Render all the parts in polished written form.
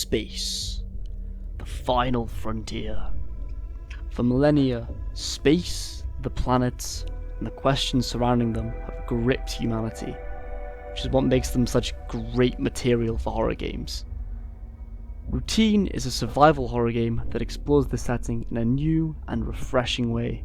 Space, the final frontier. For millennia, space, the planets, and the questions surrounding them have gripped humanity, which is what makes them such great material for horror games. Routine is a survival horror game that explores the setting in a new and refreshing way.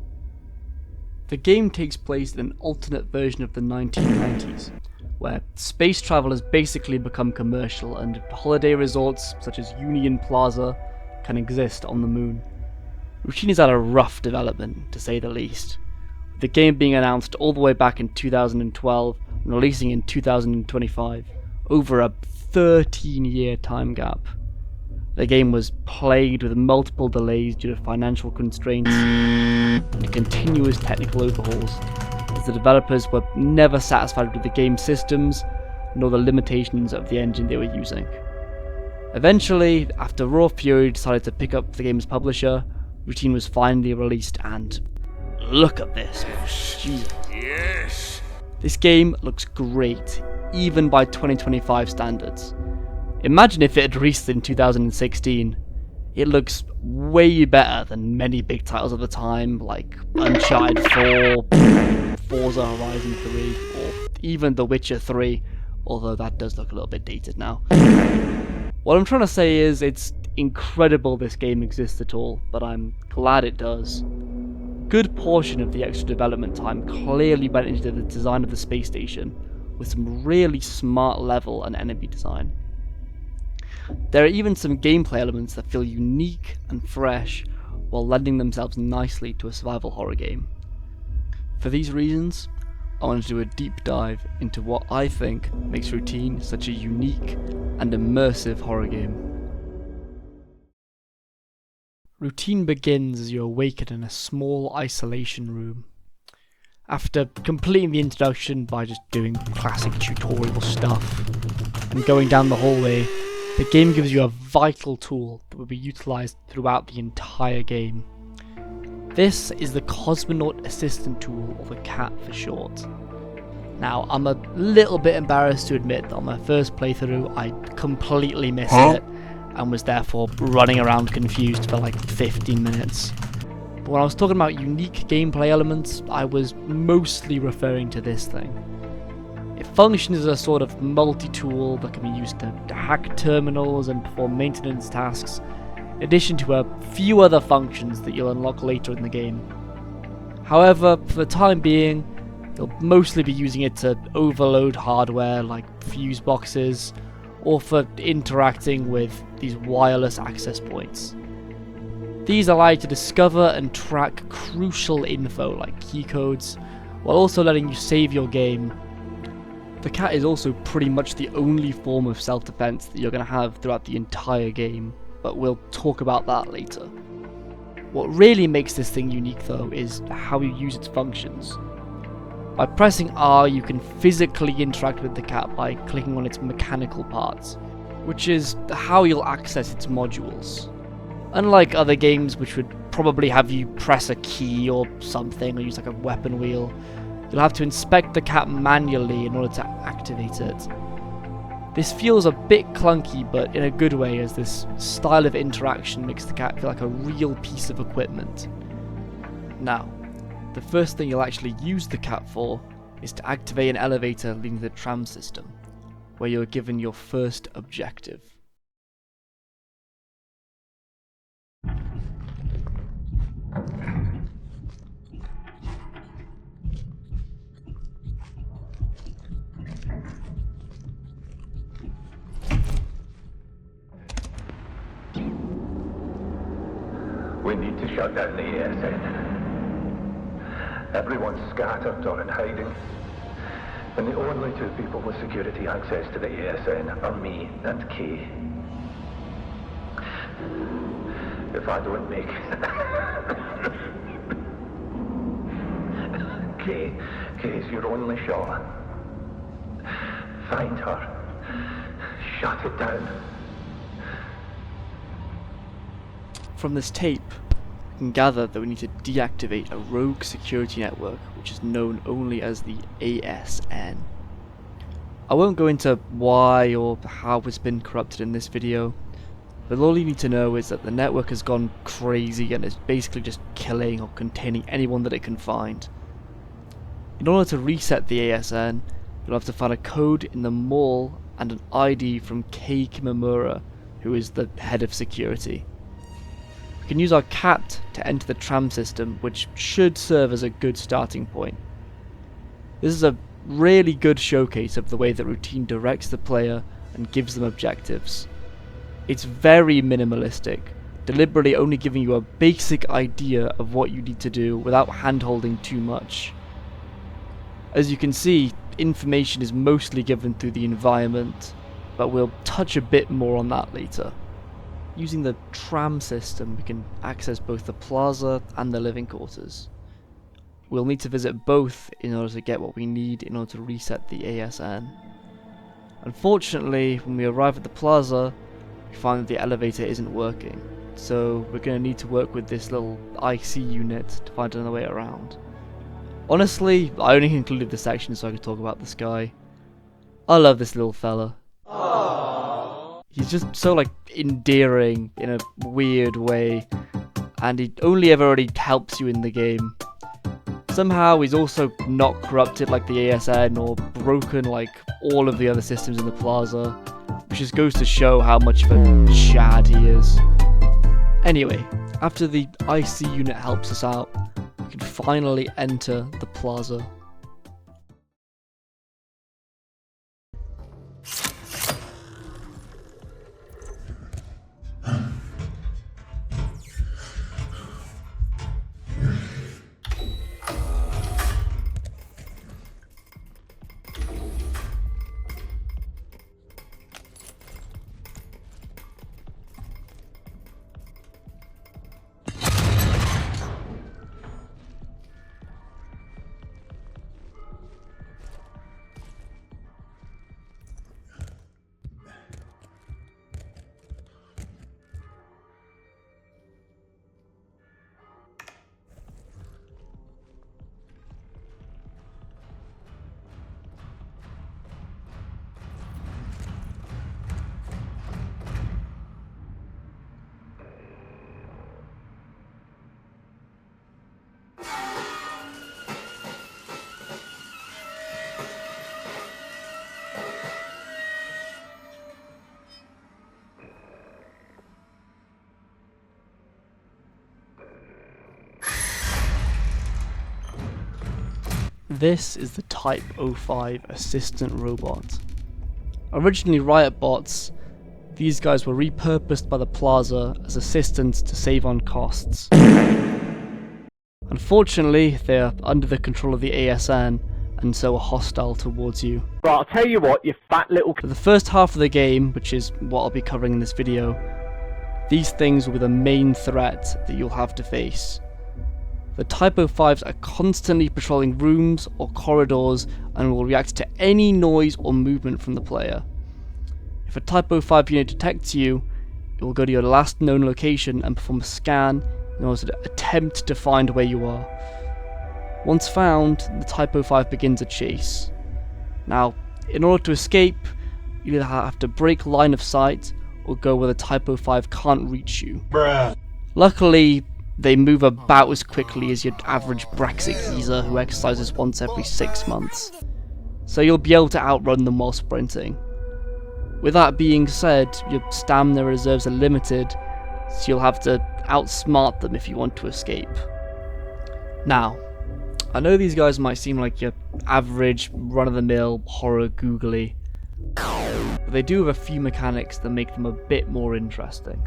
The game takes place in an alternate version of the 1990s, where space travel has basically become commercial and holiday resorts such as Union Plaza can exist on the moon. Routine has had a rough development, to say the least, with the game being announced all the way back in 2012 and releasing in 2025, over a 13-year time gap. The game was plagued with multiple delays due to financial constraints and continuous technical overhauls, as the developers were never satisfied with the game's systems nor the limitations of the engine they were using. Eventually, after Raw Fury decided to pick up the game's publisher, Routine was finally released, and look at this. Jesus. Yes. This game looks great, even by 2025 standards. Imagine if it had released in 2016. It looks way better than many big titles of the time, like Uncharted 4, Forza Horizon 3, or even The Witcher 3, although that does look a little bit dated now. What I'm trying to say is, it's incredible this game exists at all, but I'm glad it does. Good portion of the extra development time clearly went into the design of the space station, with some really smart level and enemy design. There are even some gameplay elements that feel unique and fresh, while lending themselves nicely to a survival horror game. For these reasons, I want to do a deep dive into what I think makes Routine such a unique and immersive horror game. Routine begins as you awaken in a small isolation room. After completing the introduction by just doing classic tutorial stuff and going down the hallway, the game gives you a vital tool that will be utilised throughout the entire game. This is the Cosmonaut Assistant Tool, or the CAT for short. Now, I'm a little bit embarrassed to admit that on my first playthrough I completely missed it, and was therefore running around confused for like 15 minutes. But when I was talking about unique gameplay elements, I was mostly referring to this thing. It functions as a sort of multi-tool that can be used to hack terminals and perform maintenance tasks, in addition to a few other functions that you'll unlock later in the game. However, for the time being, you'll mostly be using it to overload hardware like fuse boxes, or for interacting with these wireless access points. These allow you to discover and track crucial info like keycodes, while also letting you save your game. The CAT is also pretty much the only form of self-defense that you're going to have throughout the entire game, but we'll talk about that later. What really makes this thing unique though is how you use its functions. By pressing R, you can physically interact with the CAT by clicking on its mechanical parts, which is how you'll access its modules. Unlike other games which would probably have you press a key or something, or use like a weapon wheel, you'll have to inspect the CAT manually in order to activate it. This feels a bit clunky, but in a good way, as this style of interaction makes the CAT feel like a real piece of equipment. Now, the first thing you'll actually use the CAT for is to activate an elevator leading to the tram system, where you're given your first objective. We need to shut down the ASN. Everyone's scattered or in hiding. And the only two people with security access to the ASN are me and Kay. If I don't make Kay's your only shot. Find her. Shut it down. From this tape, we can gather that we need to deactivate a rogue security network, which is known only as the ASN. I won't go into why or how it's been corrupted in this video. But all you need to know is that the network has gone crazy and is basically just killing or containing anyone that it can find. In order to reset the ASN, you'll have to find a code in the mall and an ID from Kei Kimimura, who is the head of security. We can use our cat to enter the tram system, which should serve as a good starting point. This is a really good showcase of the way that Routine directs the player and gives them objectives. It's very minimalistic, deliberately only giving you a basic idea of what you need to do without hand-holding too much. As you can see, information is mostly given through the environment, but we'll touch a bit more on that later. Using the tram system, we can access both the plaza and the living quarters. We'll need to visit both in order to get what we need in order to reset the ASN. Unfortunately, when we arrive at the plaza, we find that the elevator isn't working, so we're going to need to work with this little IC unit to find another way around. Honestly, I only included this section so I could talk about this guy. I love this little fella. Aww. He's just so endearing in a weird way, and he only ever really helps you in the game. Somehow he's also not corrupted like the ASN or broken like all of the other systems in the plaza, which just goes to show how much of a shad he is. Anyway, after the IC unit helps us out, we can finally enter the plaza. This is the Type 05 assistant robot. Originally Riot bots, these guys were repurposed by the Plaza as assistants to save on costs. Unfortunately, they are under the control of the ASN and so are hostile towards you. Right, I'll tell you what, you fat little... For the first half of the game, which is what I'll be covering in this video, these things will be the main threat that you'll have to face. The Type 05s are constantly patrolling rooms or corridors and will react to any noise or movement from the player. If a Type 05 unit detects you, it will go to your last known location and perform a scan in order to attempt to find where you are. Once found, the Type 05 begins a chase. Now, in order to escape, you either have to break line of sight or go where the Type 05 can't reach you. Bruh. Luckily, they move about as quickly as your average Brexit geezer who exercises once every 6 months, so you'll be able to outrun them while sprinting. With that being said, your stamina reserves are limited, so you'll have to outsmart them if you want to escape. Now, I know these guys might seem like your average run-of-the-mill horror googly, but they do have a few mechanics that make them a bit more interesting.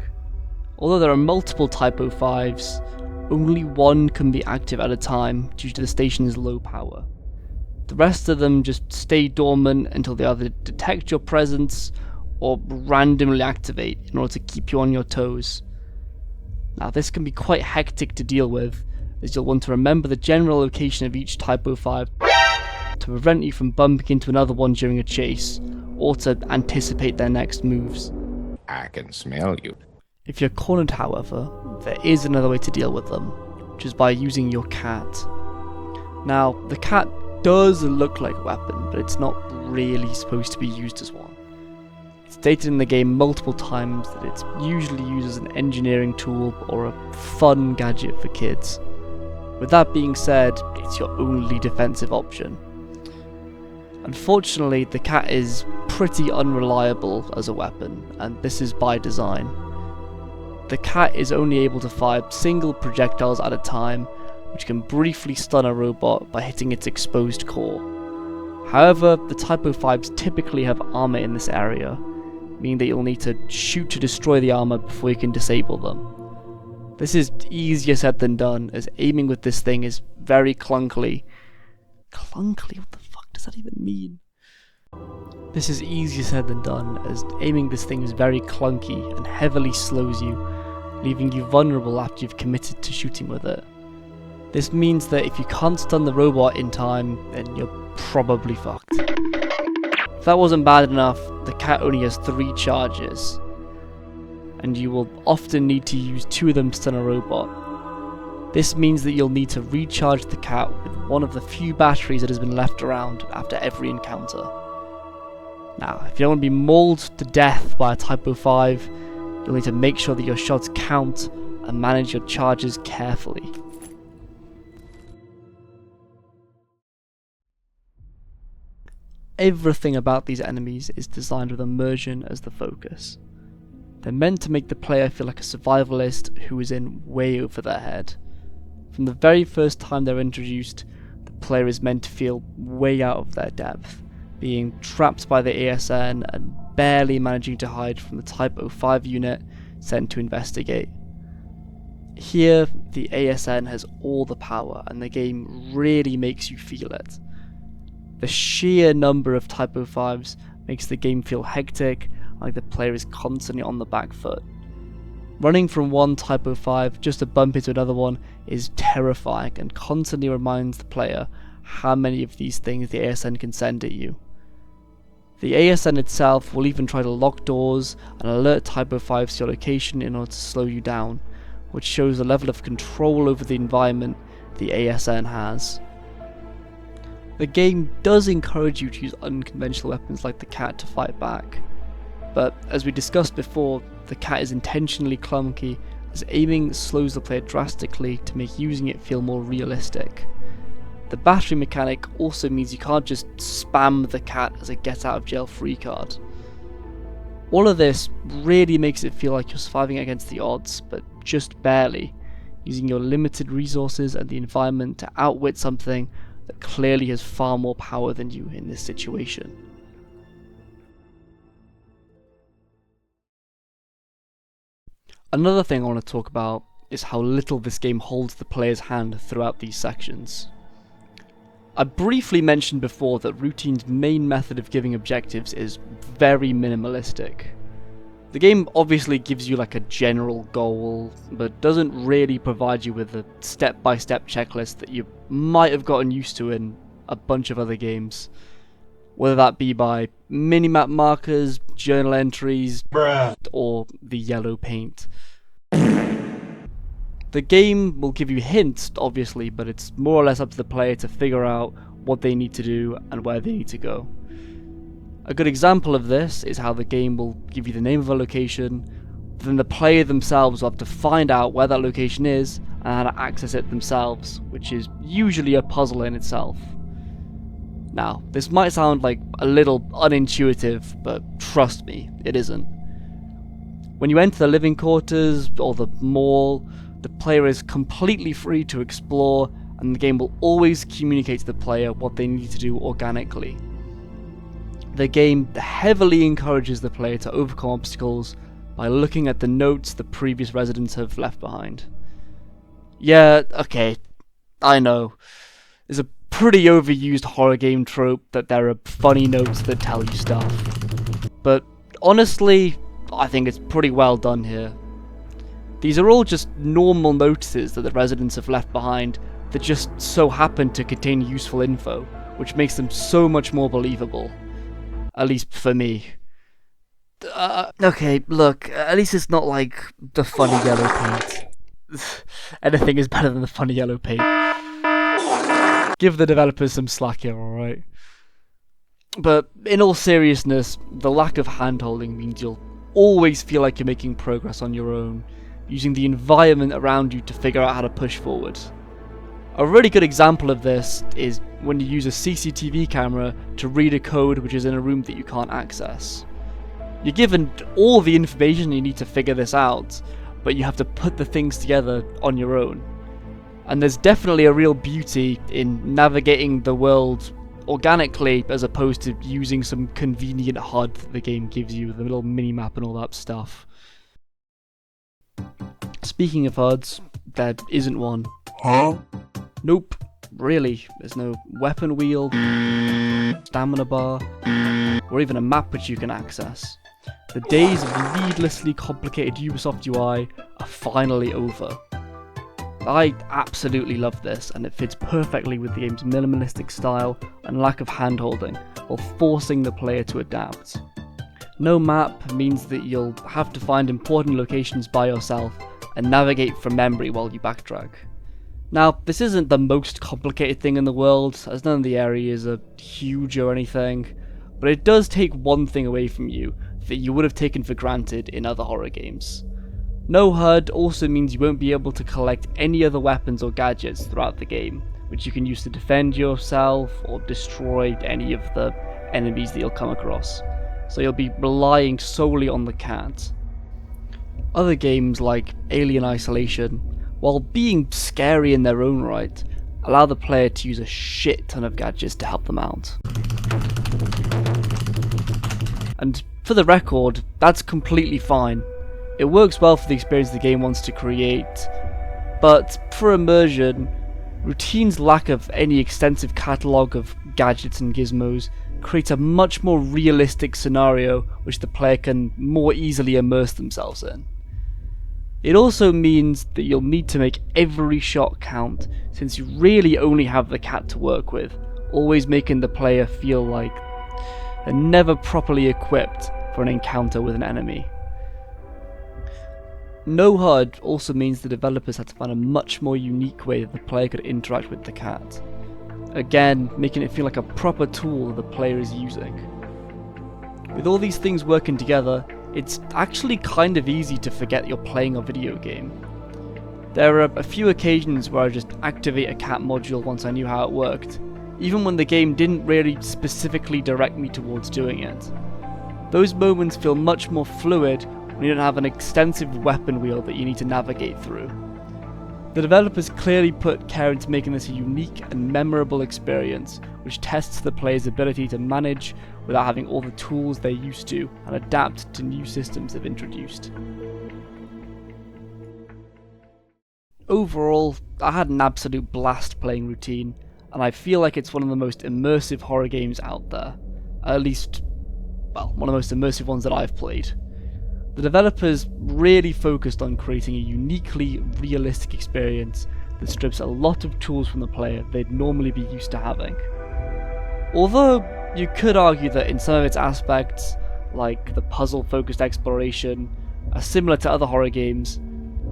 Although there are multiple Type 05s, only one can be active at a time due to the station's low power. The rest of them just stay dormant until they either detect your presence or randomly activate in order to keep you on your toes. Now this can be quite hectic to deal with, as you'll want to remember the general location of each Type 05 to prevent you from bumping into another one during a chase, or to anticipate their next moves. I can smell you. If you're cornered, however, there is another way to deal with them, which is by using your cat. Now, the cat does look like a weapon, but it's not really supposed to be used as one. It's stated in the game multiple times that it's usually used as an engineering tool or a fun gadget for kids. With that being said, it's your only defensive option. Unfortunately, the cat is pretty unreliable as a weapon, and this is by design. The cat is only able to fire single projectiles at a time, which can briefly stun a robot by hitting its exposed core. However, the Typo 5s typically have armor in this area, meaning that you'll need to shoot to destroy the armor before you can disable them. This is easier said than done, as aiming with this thing is very clunkily. Clunkily? What the fuck does that even mean? This is easier said than done, as aiming this thing is very clunky and heavily slows you, leaving you vulnerable after you've committed to shooting with it. This means that if you can't stun the robot in time, then you're probably fucked. If that wasn't bad enough, the cat only has 3 charges, and you will often need to use 2 of them to stun a robot. This means that you'll need to recharge the cat with one of the few batteries that has been left around after every encounter. Now, if you don't want to be mauled to death by a Typo 5, you'll need to make sure that your shots count and manage your charges carefully. Everything about these enemies is designed with immersion as the focus. They're meant to make the player feel like a survivalist who is in way over their head. From the very first time they're introduced, the player is meant to feel way out of their depth, being trapped by the ASN and barely managing to hide from the Type 05 unit sent to investigate. Here, the ASN has all the power, and the game really makes you feel it. The sheer number of Type 05s makes the game feel hectic, like the player is constantly on the back foot. Running from one Type 05 just to bump into another one is terrifying and constantly reminds the player how many of these things the ASN can send at you. The ASN itself will even try to lock doors and alert Type 05s to your location in order to slow you down, which shows the level of control over the environment the ASN has. The game does encourage you to use unconventional weapons like the cat to fight back, but as we discussed before, the cat is intentionally clunky, as aiming slows the player drastically to make using it feel more realistic. The battery mechanic also means you can't just spam the cat as a get out of jail free card. All of this really makes it feel like you're surviving against the odds, but just barely, using your limited resources and the environment to outwit something that clearly has far more power than you in this situation. Another thing I want to talk about is how little this game holds the player's hand throughout these sections. I briefly mentioned before that Routine's main method of giving objectives is very minimalistic. The game obviously gives you like a general goal, but doesn't really provide you with a step-by-step checklist that you might have gotten used to in a bunch of other games. Whether that be by minimap markers, journal entries, or the yellow paint. The game will give you hints, obviously, but it's more or less up to the player to figure out what they need to do and where they need to go. A good example of this is how the game will give you the name of a location, then the player themselves will have to find out where that location is and how to access it themselves, which is usually a puzzle in itself. Now, this might sound like a little unintuitive, but trust me, it isn't. When you enter the living quarters or the mall, the player is completely free to explore, and the game will always communicate to the player what they need to do organically. The game heavily encourages the player to overcome obstacles by looking at the notes the previous residents have left behind. Yeah, okay, I know. It's a pretty overused horror game trope that there are funny notes that tell you stuff. But honestly, I think it's pretty well done here. These are all just normal notices that the residents have left behind that just so happen to contain useful info, which makes them so much more believable. At least for me. Okay, look, at least it's not like the funny yellow paint. Anything is better than the funny yellow paint. Give the developers some slack here, alright? But in all seriousness, the lack of handholding means you'll always feel like you're making progress on your own, using the environment around you to figure out how to push forward. A really good example of this is when you use a CCTV camera to read a code which is in a room that you can't access. You're given all the information you need to figure this out, but you have to put the things together on your own. And there's definitely a real beauty in navigating the world organically as opposed to using some convenient HUD that the game gives you with a little mini-map and all that stuff. Speaking of HUDs, there isn't one. Huh? Nope, really. There's no weapon wheel, stamina bar, or even a map which you can access. The days of needlessly complicated Ubisoft UI are finally over. I absolutely love this, and it fits perfectly with the game's minimalistic style and lack of handholding, while forcing the player to adapt. No map means that you'll have to find important locations by yourself and navigate from memory while you backtrack. Now, this isn't the most complicated thing in the world, as none of the areas are huge or anything, but it does take one thing away from you that you would have taken for granted in other horror games. No HUD also means you won't be able to collect any other weapons or gadgets throughout the game, which you can use to defend yourself or destroy any of the enemies that you'll come across, so you'll be relying solely on the cat. Other games like Alien Isolation, while being scary in their own right, allow the player to use a shit ton of gadgets to help them out. And for the record, that's completely fine. It works well for the experience the game wants to create, but for immersion, Routine's lack of any extensive catalogue of gadgets and gizmos creates a much more realistic scenario which the player can more easily immerse themselves in. It also means that you'll need to make every shot count, since you really only have the cat to work with, always making the player feel like they're never properly equipped for an encounter with an enemy. No HUD also means the developers had to find a much more unique way that the player could interact with the cat. Again, making it feel like a proper tool that the player is using. With all these things working together, it's actually kind of easy to forget you're playing a video game. There are a few occasions where I just activate a cat module once I knew how it worked, even when the game didn't really specifically direct me towards doing it. Those moments feel much more fluid when you don't have an extensive weapon wheel that you need to navigate through. The developers clearly put care into making this a unique and memorable experience, which tests the player's ability to manage without having all the tools they're used to and adapt to new systems they've introduced. Overall, I had an absolute blast playing Routine, and I feel like it's one of the most immersive horror games out there. At least, well, one of the most immersive ones that I've played. The developers really focused on creating a uniquely realistic experience that strips a lot of tools from the player they'd normally be used to having. Although you could argue that in some of its aspects, like the puzzle-focused exploration, are similar to other horror games,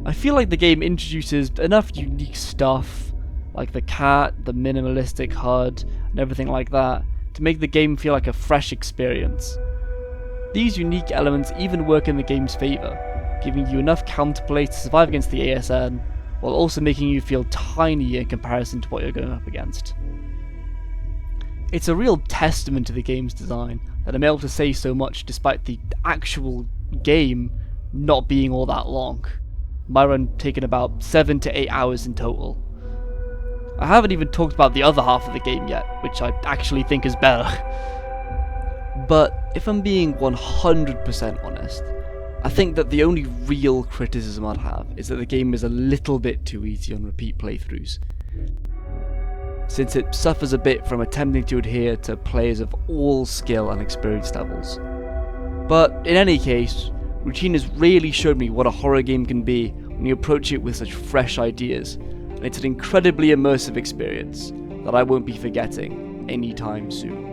I feel like the game introduces enough unique stuff, like the cat, the minimalistic HUD, and everything like that, to make the game feel like a fresh experience. These unique elements even work in the game's favour, giving you enough counterplay to survive against the ASN, while also making you feel tiny in comparison to what you're going up against. It's a real testament to the game's design that I'm able to say so much despite the actual game not being all that long. My run taking about 7 to 8 hours in total. I haven't even talked about the other half of the game yet, which I actually think is better. But if I'm being 100% honest, I think that the only real criticism I'd have is that the game is a little bit too easy on repeat playthroughs, since it suffers a bit from attempting to adhere to players of all skill and experience levels. But in any case, Routine has really showed me what a horror game can be when you approach it with such fresh ideas, and it's an incredibly immersive experience that I won't be forgetting anytime soon.